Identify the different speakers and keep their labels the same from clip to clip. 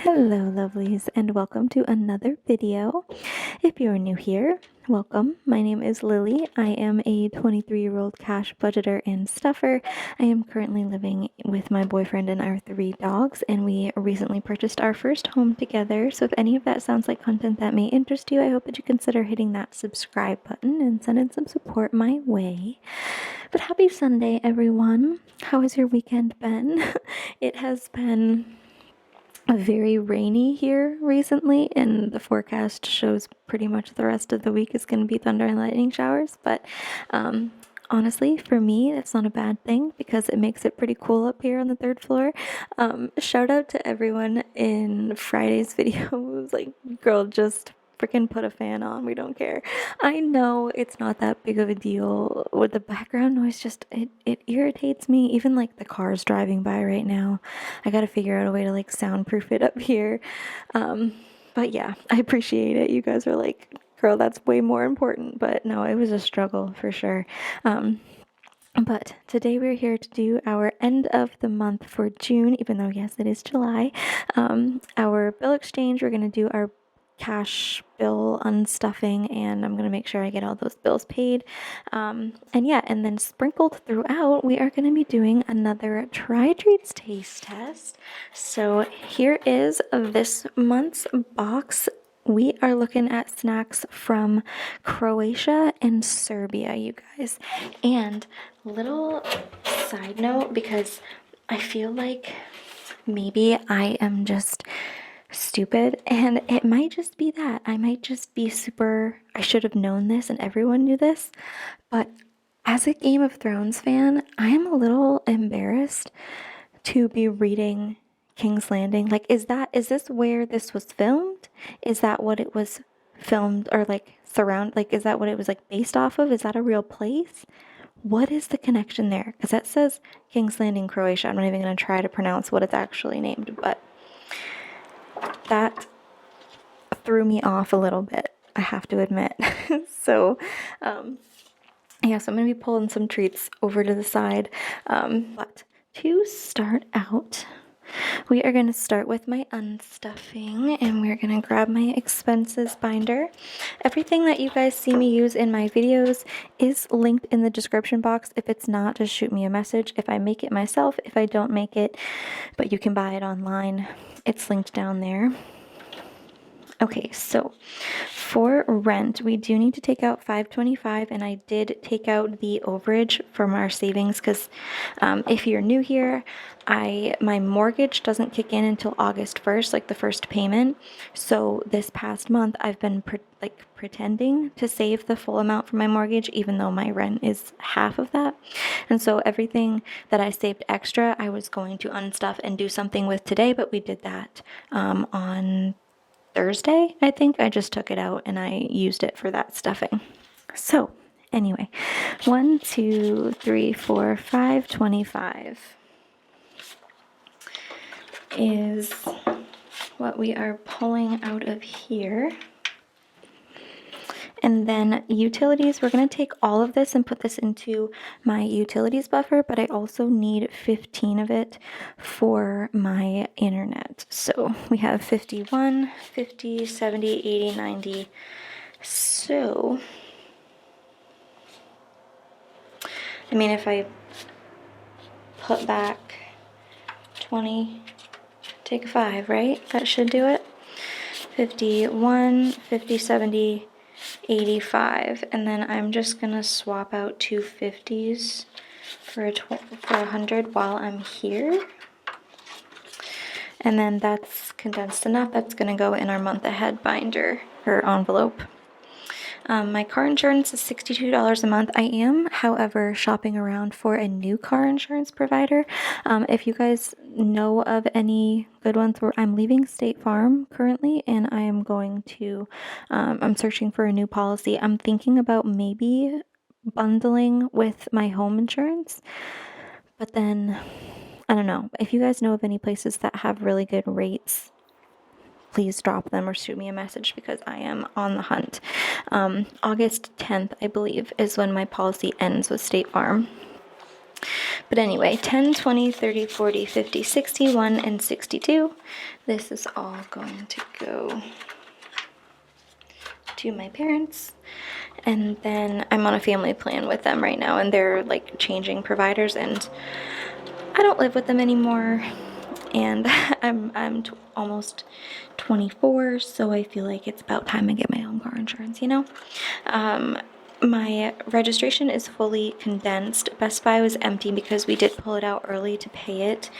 Speaker 1: Hello lovelies, and welcome to another video. If you're new here, welcome. My name is Lily. I am a 23-year-old cash budgeter and stuffer. I am currently living with my boyfriend and our 3 dogs, and we recently purchased our first home together. So if any of that sounds like content that may interest you, I hope that you consider hitting that subscribe button and sending some support my way. But happy Sunday, everyone. How has your weekend been? It has been very rainy here recently, and the forecast shows pretty much the rest of the week is going to be thunder and lightning showers. But honestly, for me, that's not a bad thing because it makes it pretty cool up here on the 3rd floor. Shout out to everyone in Friday's video who was like, girl, just freaking put a fan on, we don't care. I know it's not that big of a deal with the background noise, just it irritates me. Even like the cars driving by right now, I gotta figure out a way to like soundproof it up here. But yeah, I appreciate it. You guys are like, girl, that's way more important. But no, it was a struggle for sure. But today we're here to do our end of the month for June, even though yes, it is July. Our bill exchange, we're gonna do our cash bill unstuffing, and I'm going to make sure I get all those bills paid. And then sprinkled throughout, we are going to be doing another Try Treats taste test. So here is this month's box. We are looking at snacks from Croatia and Serbia, you guys. And little side note, because I feel like maybe I am just stupid, and it might just be that I might just be I should have known this and everyone knew this, but as a Game of Thrones fan, I am a little embarrassed to be reading King's Landing. Like, is this where this was filmed? Is that what it was filmed, or like is that what it was like based off of? Is that a real place? What is the connection there? Because that says King's Landing, Croatia. I'm not even going to try to pronounce what it's actually named, but that threw me off a little bit, I have to admit. So, so I'm going to be pulling some treats over to the side. But to start out, we are going to start with my unstuffing, and we're going to grab my expenses binder. Everything that you guys see me use in my videos is linked in the description box. If it's not, just shoot me a message. If I make it myself, if I don't make it, but you can buy it online, it's linked down there. Okay, so for rent, we do need to take out $525, and I did take out the overage from our savings because if you're new here, my mortgage doesn't kick in until August 1st, like the first payment. So this past month, I've been pretending to save the full amount for my mortgage, even though my rent is half of that. And so everything that I saved extra, I was going to unstuff and do something with today, but we did that on Thursday, I think. I just took it out and I used it for that stuffing. So anyway, 1, 2, 3, 4, 5, 25 is what we are pulling out of here. And then utilities, we're going to take all of this and put this into my utilities buffer, but I also need 15 of it for my internet. So we have 51, 50, 70, 80, 90. So, I mean, if I put back 20, take 5, right? That should do it. 51, 50, 70, 85, and then I'm just gonna swap out 2 50s for 100 while I'm here, and then that's condensed enough. That's gonna go in our month ahead binder or envelope. My car insurance is $62 a month. I am, however, shopping around for a new car insurance provider. If you guys know of any good ones, I'm leaving State Farm currently, and I am going to, I'm searching for a new policy. I'm thinking about maybe bundling with my home insurance, but then, I don't know. If you guys know of any places that have really good rates, please drop them or shoot me a message because I am on the hunt. August 10th, I believe, is when my policy ends with State Farm. But anyway, 10, 20, 30, 40, 50, 61, and 62. This is all going to go to my parents. And then I'm on a family plan with them right now, and they're like changing providers, and I don't live with them anymore. And I'm almost 24, so I feel like it's about time I get my own car insurance, you know? My registration is fully condensed. Best Buy was empty because we did pull it out early to pay it.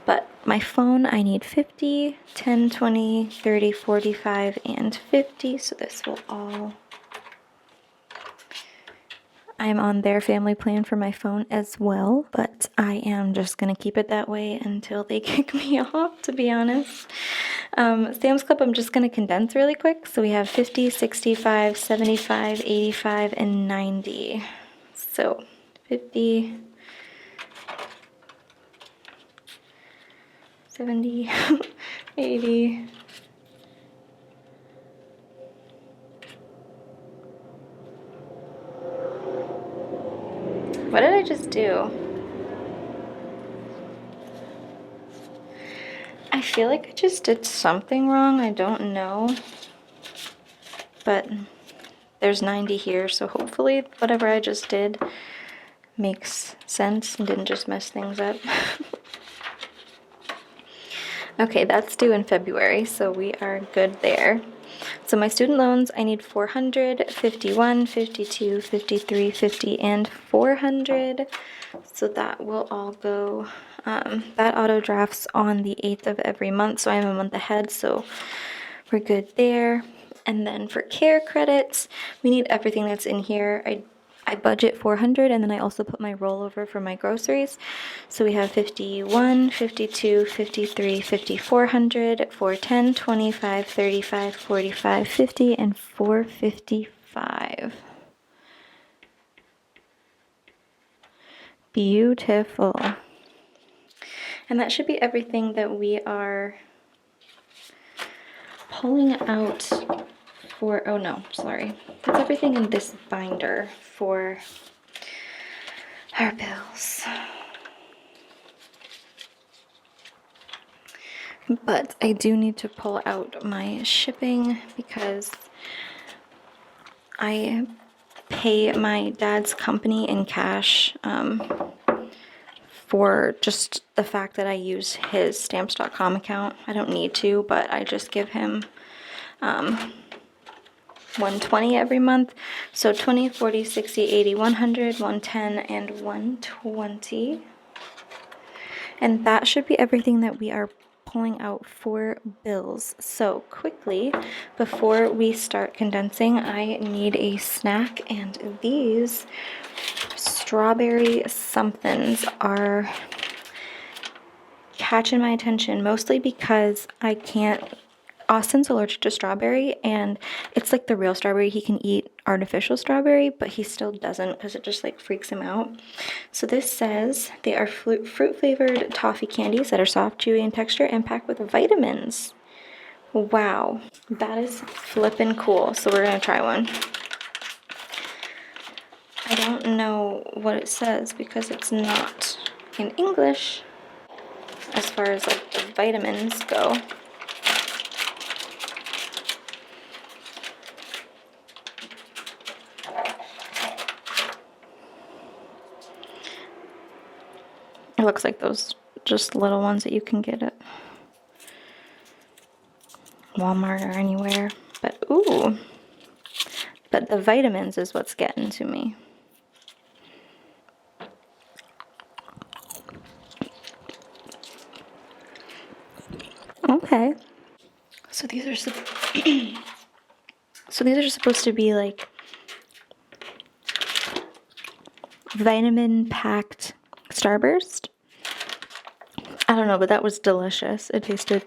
Speaker 1: But my phone, I need 50, 10, 20, 30, 45, and 50. So this will all... I'm on their family plan for my phone as well, but I am just going to keep it that way until they kick me off, to be honest. Sam's Club, I'm just going to condense really quick. So we have 50, 65, 75, 85, and 90. So 50, 70, 80, what did I just do? I feel like I just did something wrong. I don't know. But there's 90 here, so hopefully whatever I just did makes sense and didn't just mess things up. Okay, that's due in February, so we are good there. So my student loans, I need 400, 51, 52, 53, 50, and 400. So that will all go, that auto drafts on the 8th of every month, so I'm a month ahead, so we're good there. And then for care credits, we need everything that's in here. I budget 400, and then I also put my rollover for my groceries. So we have 51, 52, 53, 5400, 410, 25, 35, 45, 50, and 455. Beautiful. And that should be everything that we are pulling out for, oh no, sorry. That's everything in this binder for our bills. But I do need to pull out my shipping because I pay my dad's company in cash for just the fact that I use his stamps.com account. I don't need to, but I just give him 120 every month. So 20, 40, 60, 80, 100, 110, and 120. And that should be everything that we are pulling out for bills. So quickly, before we start condensing, I need a snack, and these strawberry somethings are catching my attention, mostly because I can't, Austin's allergic to strawberry, and it's like the real strawberry. He can eat artificial strawberry, but he still doesn't because it just like freaks him out. So this says they are fruit flavored toffee candies that are soft, chewy in texture and packed with vitamins. Wow, that is flippin' cool. So we're gonna try one. I don't know what it says because it's not in English as far as like the vitamins go. It looks like those just little ones that you can get at Walmart or anywhere. But ooh, but the vitamins is what's getting to me. Okay. So these are supposed to be like vitamin packed Starburst. I don't know, but that was delicious. It tasted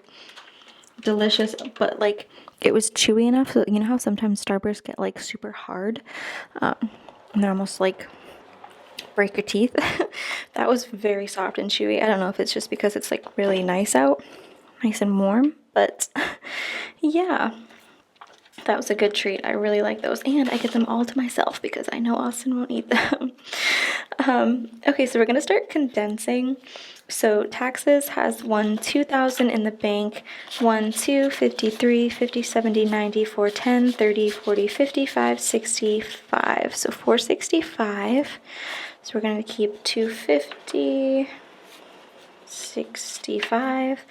Speaker 1: delicious, but like it was chewy enough. So you know how sometimes Starburst get like super hard, and they're almost like break your teeth. That was very soft and chewy. I don't know if it's just because it's like really nice out, nice and warm, but yeah, that was a good treat. I really like those, and I get them all to myself because I know Austin won't eat them. Okay, so we're gonna start condensing. So taxes has 1, 2,000 in the bank, 1, 2, 53, 50, 70, 90, 410, 30, 40, 55, 65. So 465. So we're gonna keep 250, 65,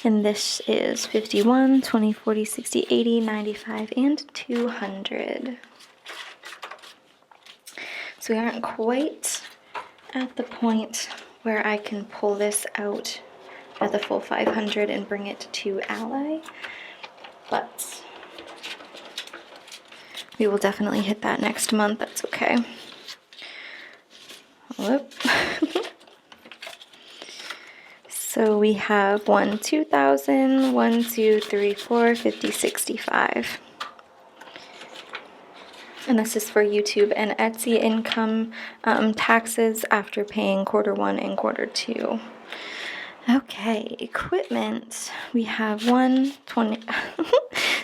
Speaker 1: and this is 51, 20, 40, 60, 80, 95, and 200. So we aren't quite at the point where I can pull this out at the full 500 and bring it to Ally, but we will definitely hit that next month. That's okay. Whoop. So we have 1, 2,000, 1, 2, 3, 4, 50, 65. And this is for YouTube and Etsy income taxes after paying Q1 and Q2. Okay, equipment. We have 1, 20,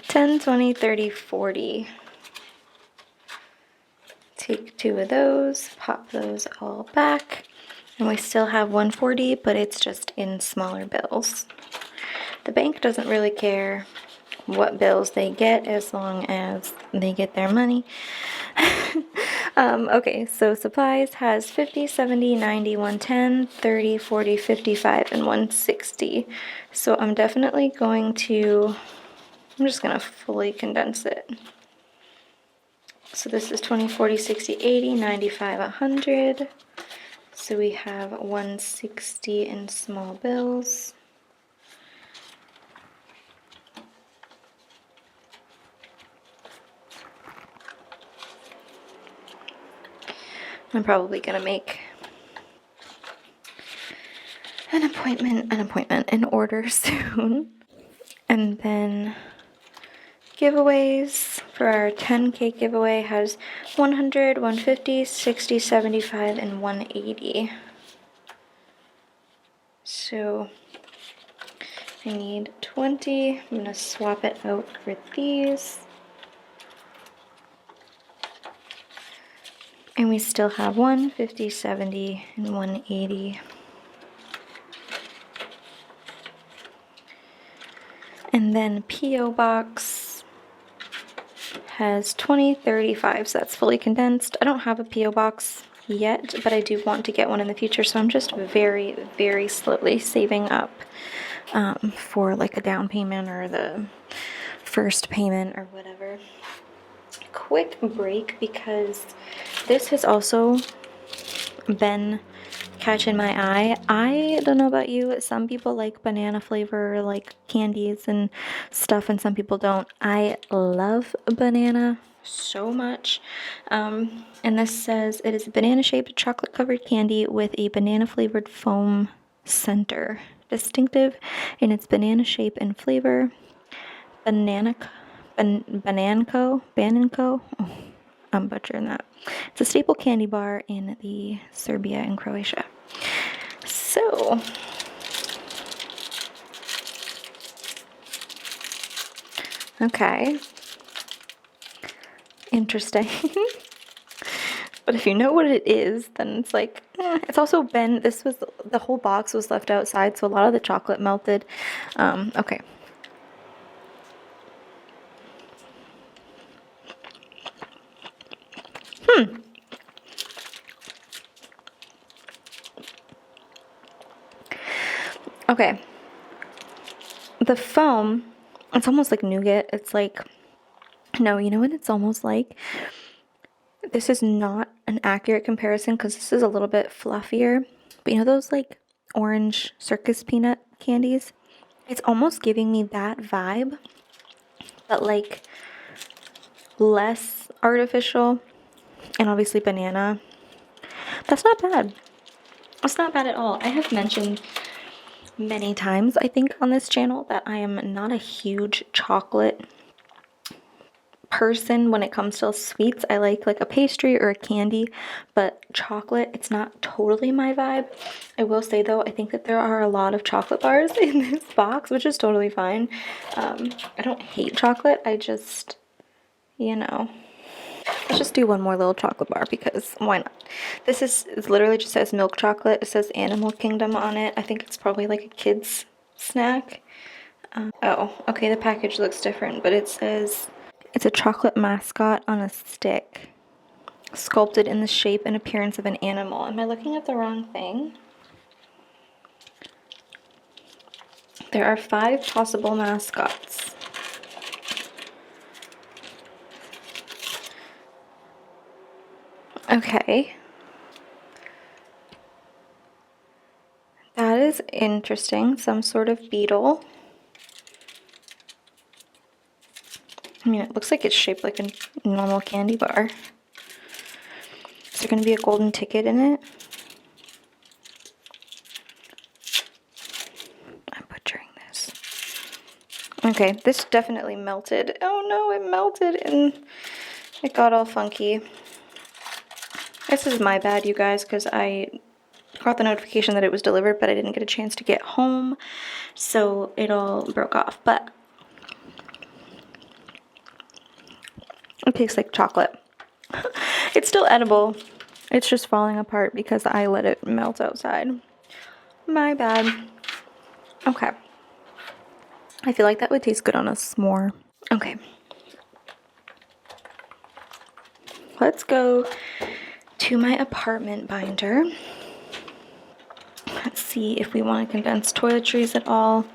Speaker 1: 10, 20, 30, 40. Take 2 of those, pop those all back, and we still have 140, but it's just in smaller bills. The bank doesn't really care what bills they get as long as they get their money. Okay, so supplies has 50, 70, 90, 110, 30, 40, 55, and 160. So I'm just going to fully condense it. So this is 20, 40, 60, 80, 95, 100. So we have 160 in small bills. I'm probably going to make an appointment in order soon. And then giveaways for our 10K giveaway has 100, 150, 60, 75, and 180. So I need 20. I'm going to swap it out for these. And we still have 150, 70, and 180. And then P.O. Box has 20, 35, so that's fully condensed. I don't have a P.O. Box yet, but I do want to get one in the future, so I'm just very, very slowly saving up for like a down payment or the first payment or whatever. Quick break because this has also been catching my eye. I don't know about you, some people like banana flavor like candies and stuff, and some people don't. I love banana so much. And this says it is a banana shaped chocolate covered candy with a banana flavored foam center, distinctive in its banana shape and flavor. Bananco. Oh, I'm butchering that. It's a staple candy bar in the Serbia and Croatia. So, okay, interesting. But if you know what it is, then it's like, it's also been, the whole box was left outside, so a lot of the chocolate melted. Okay. Okay. The foam, it's almost like nougat. It's like, no, you know what it's almost like? This is not an accurate comparison because this is a little bit fluffier. But you know those like orange circus peanut candies? It's almost giving me that vibe, but like less artificial, and obviously banana. That's not bad. It's not bad at all. I have mentioned many times, I think, on this channel that I am not a huge chocolate person when it comes to sweets. I like a pastry or a candy, but chocolate, it's not totally my vibe. I will say though, I think that there are a lot of chocolate bars in this box, which is totally fine. I don't hate chocolate. I just, you know, Let's just do one more little chocolate bar because why not? This is literally just says milk chocolate. It says Animal Kingdom on it. I think it's probably like a kid's snack. Oh, okay, the package looks different, but it says it's a chocolate mascot on a stick, sculpted in the shape and appearance of an animal. Am I looking at the wrong thing? There are 5 possible mascots. Okay. That is interesting. Some sort of beetle. I mean, it looks like it's shaped like a normal candy bar. Is there going to be a golden ticket in it? I'm butchering this. Okay, this definitely melted. Oh no, it melted and it got all funky. This is my bad, you guys, because I got the notification that it was delivered, but I didn't get a chance to get home, so it all broke off. But it tastes like chocolate. It's still edible. It's just falling apart because I let it melt outside. My bad. Okay. I feel like that would taste good on a s'more. Okay. Let's go to my apartment binder. Let's see if we want to condense toiletries at all.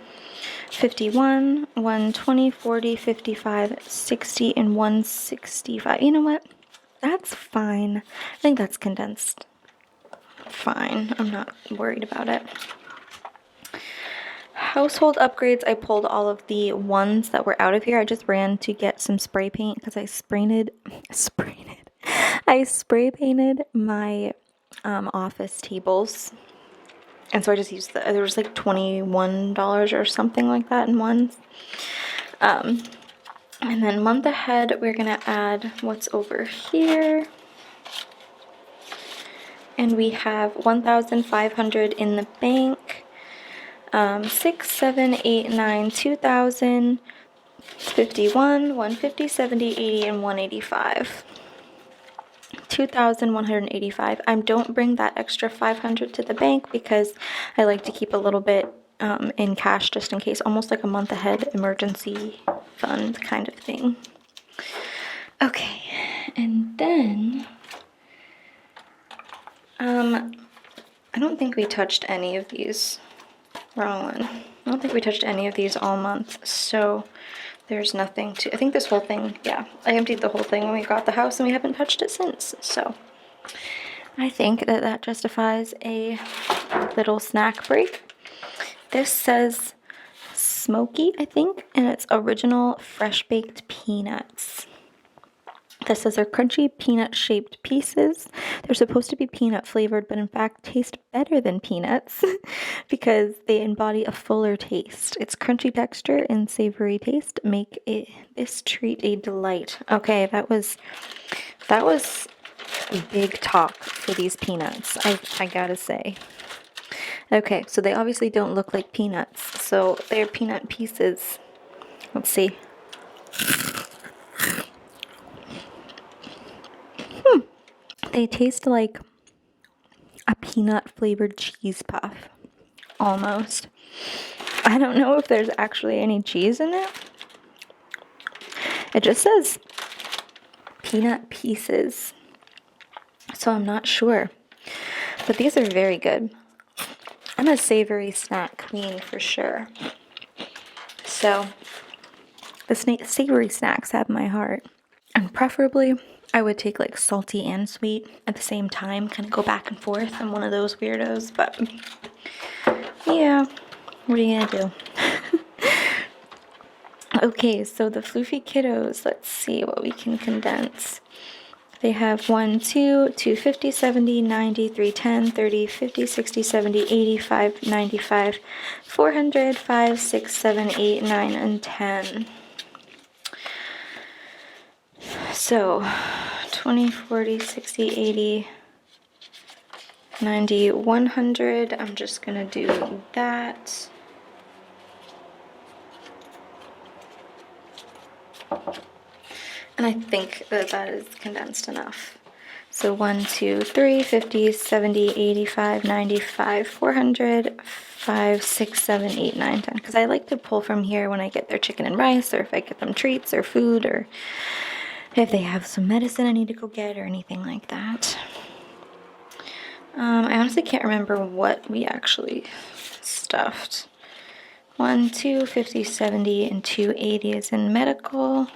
Speaker 1: 51, 120, 40, 55, 60, and 165. You know what? That's fine. I think that's condensed. Fine. I'm not worried about it. Household upgrades, I pulled all of the ones that were out of here. I just ran to get some spray paint because I spray painted my office tables. And so I just used there was like $21 or something like that in ones. And then month ahead, we're gonna add what's over here. And we have 1,500 in the bank. 6, 7, 8, 9, 2,000, 51, 150, 70, 80, and 185. 2,185. I don't bring that extra 500 to the bank because I like to keep a little bit in cash just in case, almost like a month ahead emergency fund kind of thing. Okay, and then I don't think we touched any of these. Wrong one. I don't think we touched any of these all month, so there's nothing to, I think this whole thing, yeah, I emptied the whole thing when we got the house and we haven't touched it since, so I think that that justifies a little snack break. This says smoky, I think, and it's original fresh baked peanuts. This says they're crunchy peanut shaped pieces. They're supposed to be peanut flavored, but in fact taste better than peanuts because they embody a fuller taste. Its crunchy texture and savory taste make this treat a delight. Okay, that was big talk for these peanuts, I gotta say. Okay, so they obviously don't look like peanuts, so they're peanut pieces. Let's see. They taste like a peanut flavored cheese puff, almost. I don't know if there's actually any cheese in it. It just says peanut pieces, so I'm not sure. But these are very good. I'm a savory snack queen for sure. So the savory snacks have my heart. And preferably, I would take like salty and sweet at the same time, kind of go back and forth. I'm one of those weirdos, but yeah, what are you gonna do? Okay, so the floofy kiddos, let's see what we can condense. They have 1, 2, 250, 70, 90, 310, 30, 50, 60, 70, 85, 95, 400, 5, 6, 7, 8, 9, and 10. So 20, 40, 60, 80, 90, 100. I'm just gonna do that. And I think that that is condensed enough. So 1, 2, 3, 50, 70, 85, 95, 400, 5, 6, 7, 8, 9, 10. Because I like to pull from here when I get their chicken and rice, or if I get them treats or food, or if they have some medicine I need to go get or anything like that. I honestly can't remember what we actually stuffed. 1, 2, 50, 70, and 280 is in medical.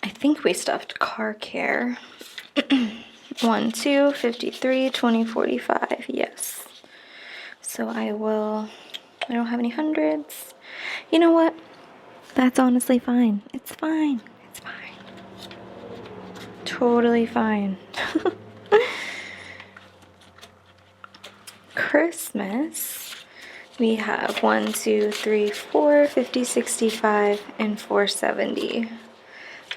Speaker 1: I think we stuffed car care. 1, 2, 53, 20, 45, yes. So I don't have any hundreds. You know what? That's honestly fine. It's fine. It's fine. Totally fine. Christmas, we have 1, 2, 3, 4, 50, 65, and 470.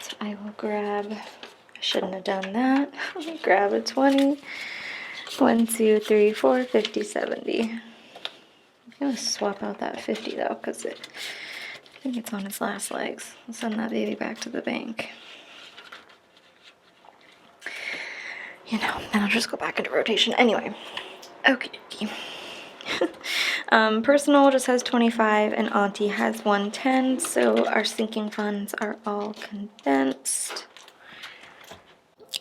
Speaker 1: So I will grab, I shouldn't have done that. Let me grab a 20. 1, 2, 3, 4, 50, 70. I'm gonna swap out that 50 though, because I think it's on its last legs. I'll send that baby back to the bank. You know, and I'll just go back into rotation. Anyway, okay. Personal just has 25 and Auntie has 110, so our sinking funds are all condensed.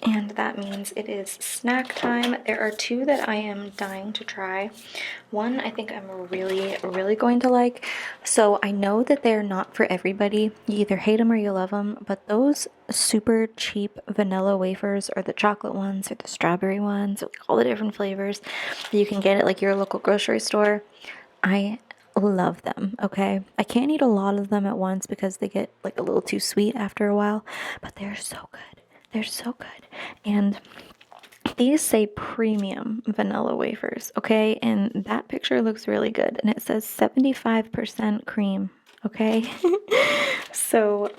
Speaker 1: And that means it is snack time. There are two that I am dying to try. One I think I'm really going to like. So I know that they're not for everybody. You either hate them or you love them. But those super cheap vanilla wafers, or the chocolate ones, or the strawberry ones, or like all the different flavors that you can get at like your local grocery store, I love them. Okay, I can't eat a lot of them at once because they get like a little too sweet after a while, but they're so good. They're so good. And these say premium vanilla wafers, okay? And that picture looks really good. And it says 75% cream, okay? So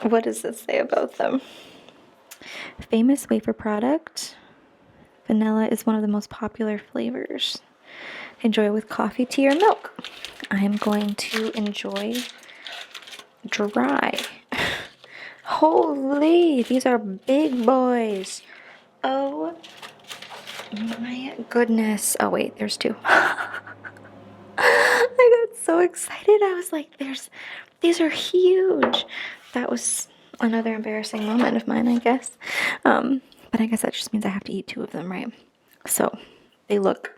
Speaker 1: what does this say about them? Famous wafer product. Vanilla is one of the most popular flavors. Enjoy with coffee, tea, or milk. I'm going to enjoy dry. Holy, these are big boys. Oh my goodness. Oh wait, there's two. I got so excited. I was like, these are huge. That was another embarrassing moment of mine, I guess. But I guess that just means I have to eat two of them, right? So they look,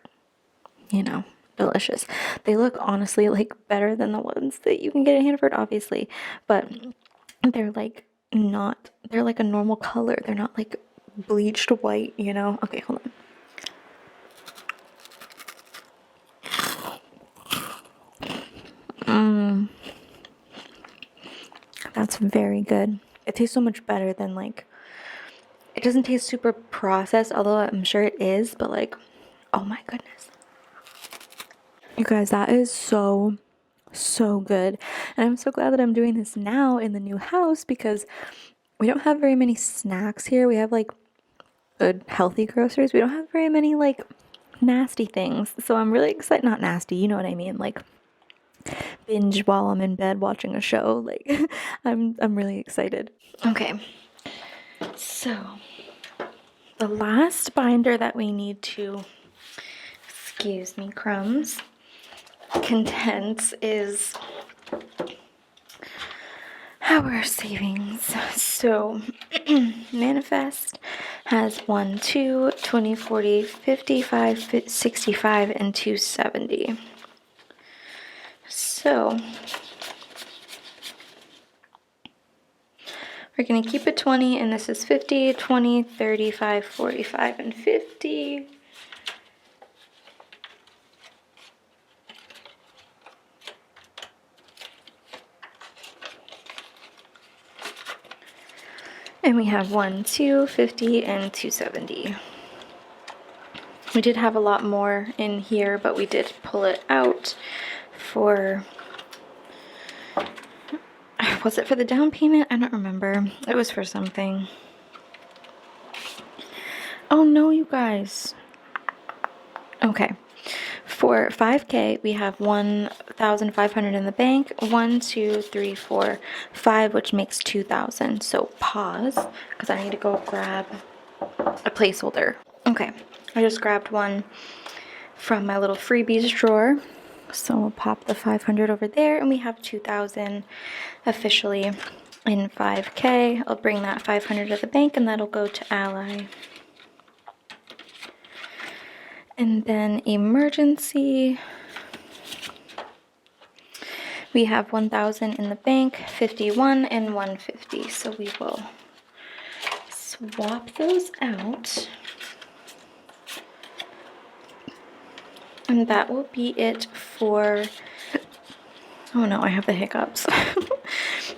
Speaker 1: delicious. They look honestly like better than the ones that you can get at Hannaford, obviously, but they're like they're like a normal color. They're not like bleached white, Okay, hold on. That's very good. It tastes so much better than it doesn't taste super processed, although I'm sure it is, but oh my goodness. You guys, that is so good. And I'm so glad that I'm doing this now in the new house, because we don't have very many snacks here. We have good healthy groceries. We don't have very many nasty things. So I'm really excited. Not nasty, you know what I mean? Binge while I'm in bed watching a show. I'm really excited. Okay. So the last binder that we need to, excuse me, crumbs, condense is our savings. So Manifest has 1, 2, 20, 40, 55, 65, and 270. So we're going to keep it 20, and this is 50, 20, 35, 45, and 50. And we have 1, 2, 50, and 270. We did have a lot more in here, but we did pull it out for, was it for the down payment? I don't remember. It was for something. Oh no, you guys. Okay. For 5K, we have 1,500 in the bank. 1, 2, 3, 4, 5, which makes 2,000. So pause, because I need to go grab a placeholder. Okay, I just grabbed one from my little freebies drawer. So we'll pop the 500 over there, and we have 2,000 officially in 5K. I'll bring that 500 to the bank, and that'll go to Ally. And then emergency, we have 1,000 in the bank, 51 and 150. So we will swap those out. And that will be it for, oh no, I have the hiccups.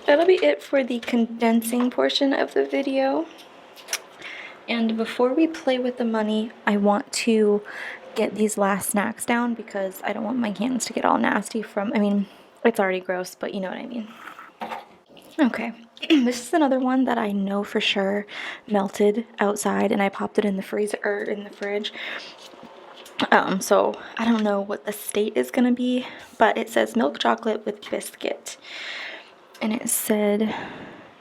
Speaker 1: That'll be it for the condensing portion of the video. And before we play with the money, I want to get these last snacks down because I don't want my hands to get all nasty from, I mean, it's already gross, but you know what I mean. Okay, this is another one that I know for sure melted outside, and I popped it in the freezer, or in the fridge. So I don't know what the state is gonna be, but it says milk chocolate with biscuit. And it said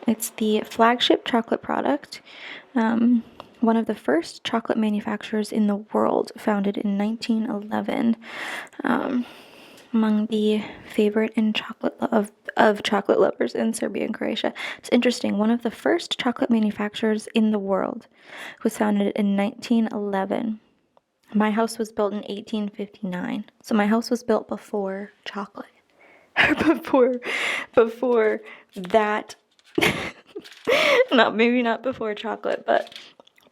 Speaker 1: it's the flagship chocolate product. One of the first chocolate manufacturers in the world, founded in 1911. Among the favorite in chocolate of chocolate lovers in Serbia and Croatia. It's interesting. One of the first chocolate manufacturers in the world was founded in 1911. My house was built in 1859. So my house was built before chocolate. before that. Maybe not before chocolate, but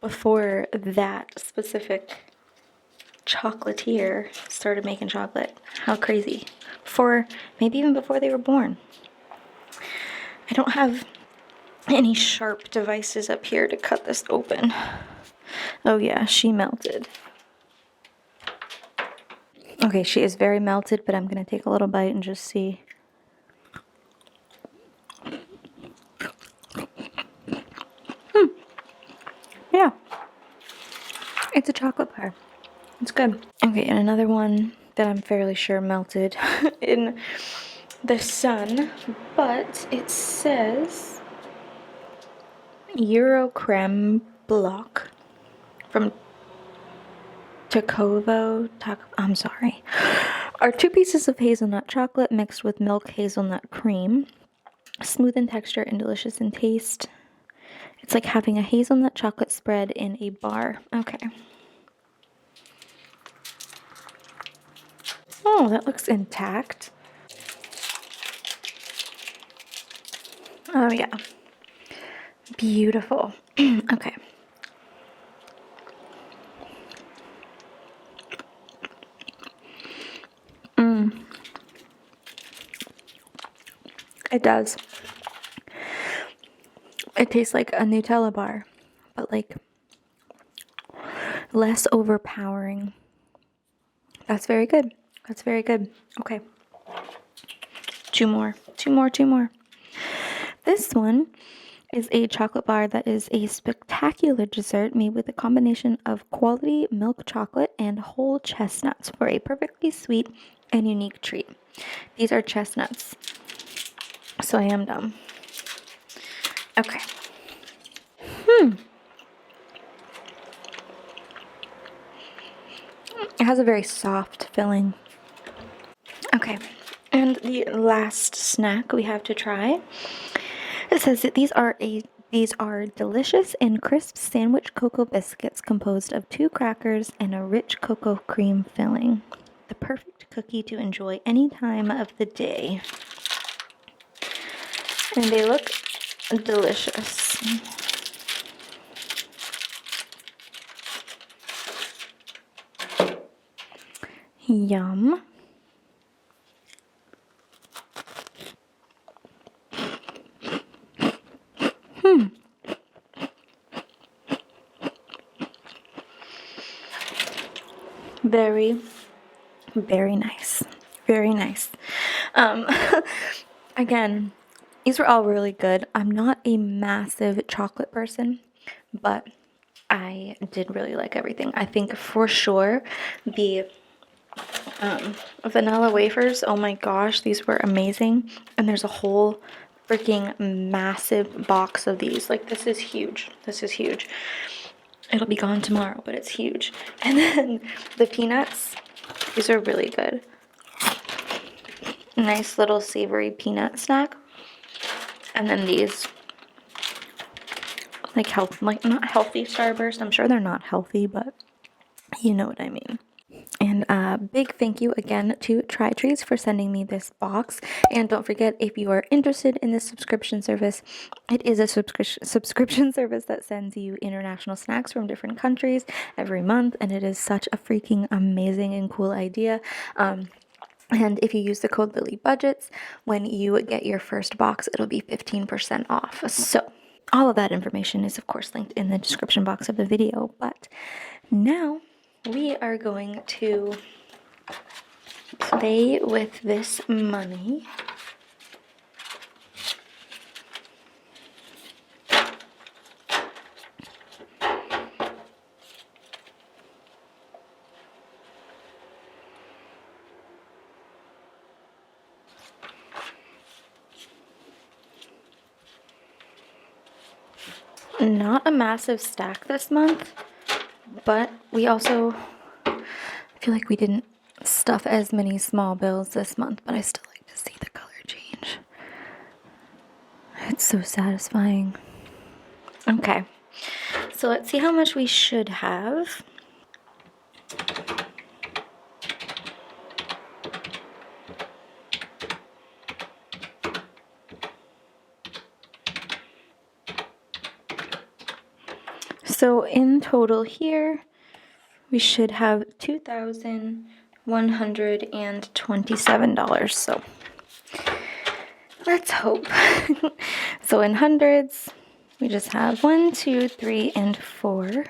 Speaker 1: before that specific chocolatier started making chocolate. How crazy. Maybe even before they were born. I don't have any sharp devices up here to cut this open. Oh yeah, she melted. Okay, she is very melted, but I'm gonna take a little bite and just see. Yeah, it's a chocolate bar. It's good. Okay, and another one that I'm fairly sure melted in the sun, but it says Euro Creme Block from I'm sorry. Are 2 pieces of hazelnut chocolate mixed with milk hazelnut cream. Smooth in texture and delicious in taste. It's like having a hazelnut chocolate spread in a bar. Okay. Oh, that looks intact. Oh, yeah. Beautiful. Okay. It does. It tastes like a Nutella bar, but like less overpowering. That's very good. That's very good. Okay. 2 more. This one is a chocolate bar that is a spectacular dessert made with a combination of quality milk chocolate and whole chestnuts for a perfectly sweet and unique treat. These are chestnuts, so I am dumb. Okay. It has a very soft filling. Okay, and the last snack we have to try. It says that these are delicious and crisp sandwich cocoa biscuits composed of 2 crackers and a rich cocoa cream filling. The perfect cookie to enjoy any time of the day. And they look delicious. Yum. Very, very nice. Very nice. Again, these were all really good. I'm not a massive chocolate person, but I did really like everything. I think for sure the vanilla wafers. Oh my gosh, these were amazing. And there's a whole freaking massive box of these. Like, this is huge. This is huge. It'll be gone tomorrow, but it's huge. And then the peanuts, these are really good. Nice little savory peanut snack. And then these, like not healthy Starburst. I'm sure they're not healthy, but you know what I mean. And a big thank you again to TriTrees for sending me this box. And don't forget, if you are interested in this subscription service, it is a subscription service that sends you international snacks from different countries every month. And it is such a freaking amazing and cool idea. And if you use the code LILYBUDGETS, when you get your first box, it'll be 15% off. So all of that information is, of course, linked in the description box of the video. But now we are going to play with this money. Not a massive stack this month, but we also feel like we didn't stuff as many small bills this month, but I still like to see the color change. It's so satisfying. Okay, so let's see how much we should have. So in total here, we should have $2,127. So let's hope. So in hundreds, we just have 1, 2, 3, and 4.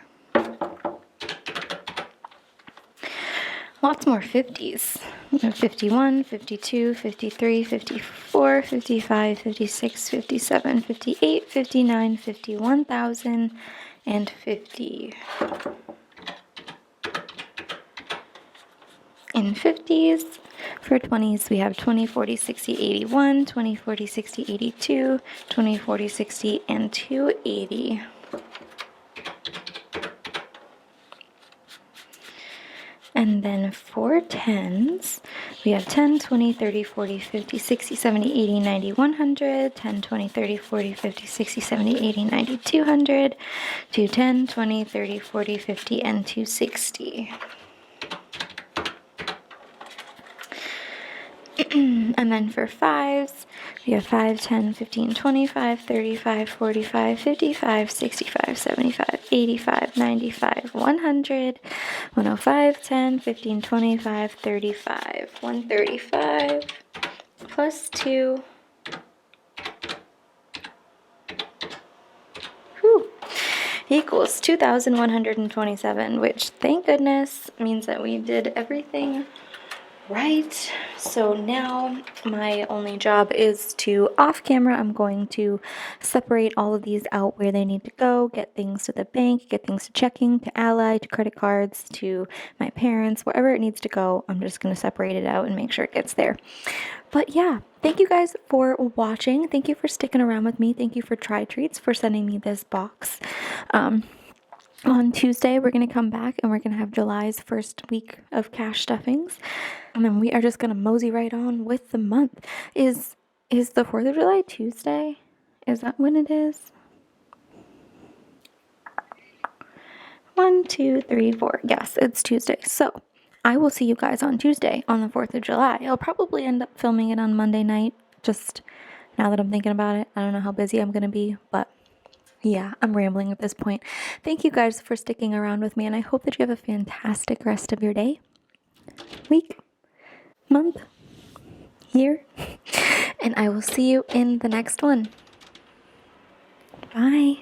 Speaker 1: Lots more 50s. We have 51, 52, 53, 54, 55, 56, 57, 58, 59, 51,000, and 50. In 50s, for 20s, we have 20, 40, 60, 81, 20, 40, 60, 82, 20, 40, 60, and 280. And then for 10s, we have 10, 20, 30, 40, 50, 60, 70, 80, 90, 100, 10, 20, 30, 40, 50, 60, 70, 80, 90, 200, 210, 20, 30, 40, 50, and 260. And then for 5s, we have 5, 10, 15, 25, 35, 45, 55, 65, 75, 85, 95, 100, 105, 10, 15, 25, 35, 135, plus 2, equals 2,127, which, thank goodness, means that we did everything right. So now my only job is to, off camera, I'm going to separate all of these out where they need to go, get things to the bank, get things to checking, to Ally, to credit cards, to my parents, wherever it needs to go. I'm just going to separate it out and make sure it gets there. But yeah, thank you guys for watching. Thank you for sticking around with me. Thank you for TriTreats for sending me this box. On Tuesday, we're going to come back and we're going to have July's first week of cash stuffings. And then we are just going to mosey right on with the month. Is the 4th of July Tuesday? Is that when it is? 1, 2, 3, 4. Yes, it's Tuesday. So I will see you guys on Tuesday on the 4th of July. I'll probably end up filming it on Monday night. Just now that I'm thinking about it, I don't know how busy I'm going to be, but yeah, I'm rambling at this point. Thank you guys for sticking around with me, and I hope that you have a fantastic rest of your day, week, month, year, and I will see you in the next one. Bye.